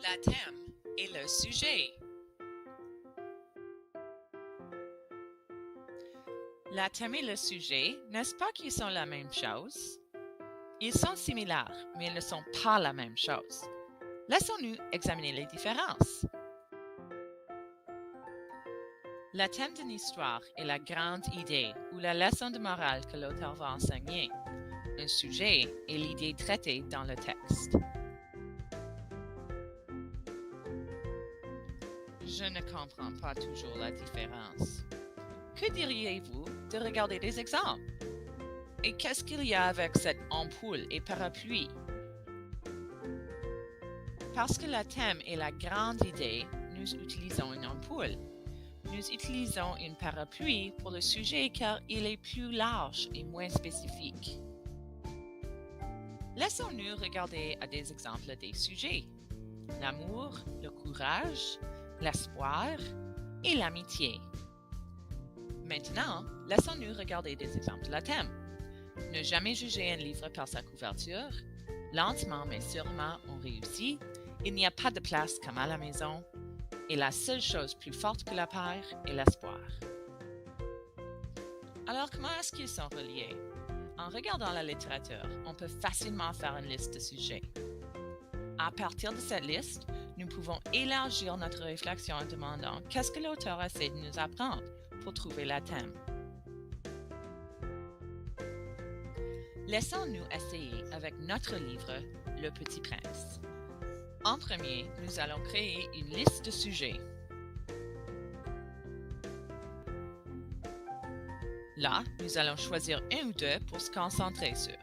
La thème et le sujet. La thème et le sujet, n'est-ce pas qu'ils sont la même chose? Ils sont similaires, mais ils ne sont pas la même chose. Laissons-nous examiner les différences. Le thème d'une histoire est la grande idée ou la leçon de morale que l'auteur va enseigner. Un sujet est l'idée traitée dans le texte. Je ne comprends pas toujours la différence. Que diriez-vous de regarder des exemples? Et qu'est-ce qu'il y a avec cette ampoule et parapluie? Parce que le thème est la grande idée, nous utilisons une ampoule. Nous utilisons une parapluie pour le sujet car il est plus large et moins spécifique. Laissons-nous regarder à des exemples des sujets. L'amour, le courage, l'espoir et l'amitié. Maintenant, laissons-nous regarder des exemples de la thème. Ne jamais juger un livre par sa couverture. Lentement mais sûrement, on réussit. Il n'y a pas de place comme à la maison. Et la seule chose plus forte que la peur est l'espoir. Alors, comment est-ce qu'ils sont reliés? En regardant la littérature, on peut facilement faire une liste de sujets. À partir de cette liste, nous pouvons élargir notre réflexion en demandant qu'est-ce que l'auteur essaie de nous apprendre pour trouver le thème. Laissons-nous essayer avec notre livre Le Petit Prince. En premier, nous allons créer une liste de sujets. Là, nous allons choisir un ou deux pour se concentrer sur.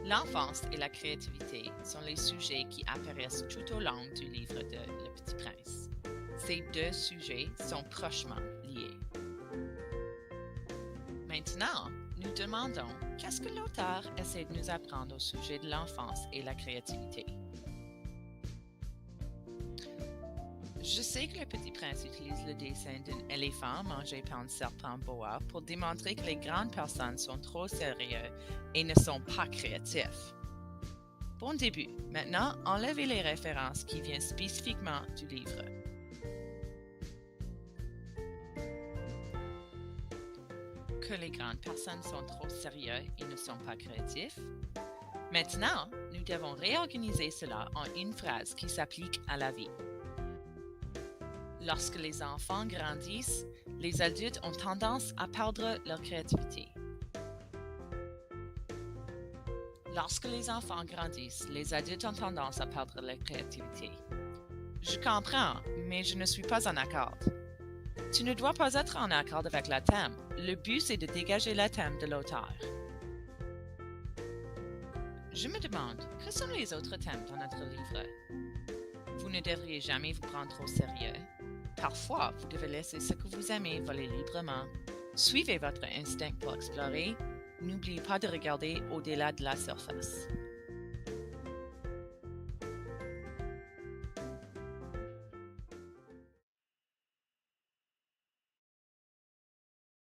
L'enfance et la créativité sont les sujets qui apparaissent tout au long du livre de Le Petit Prince. Ces deux sujets sont prochement liés. Maintenant, nous demandons qu'est-ce que l'auteur essaie de nous apprendre au sujet de l'enfance et la créativité. Je sais que le Petit Prince utilise le dessin d'un éléphant mangé par un serpent boa pour démontrer que les grandes personnes sont trop sérieuses et ne sont pas créatifs. Bon début. Maintenant, enlevez les références qui viennent spécifiquement du livre. Que les grandes personnes sont trop sérieuses et ne sont pas créatifs. Maintenant, nous devons réorganiser cela en une phrase qui s'applique à la vie. Lorsque les enfants grandissent, les adultes ont tendance à perdre leur créativité. Lorsque les enfants grandissent, les adultes ont tendance à perdre leur créativité. Je comprends, mais je ne suis pas en accord. Tu ne dois pas être en accord avec le thème. Le but, c'est de dégager le thème de l'auteur. Je me demande, que sont les autres thèmes dans notre livre? Vous ne devriez jamais vous prendre trop sérieux. Parfois, vous devez laisser ce que vous aimez voler librement. Suivez votre instinct pour explorer. N'oubliez pas de regarder au-delà de la surface.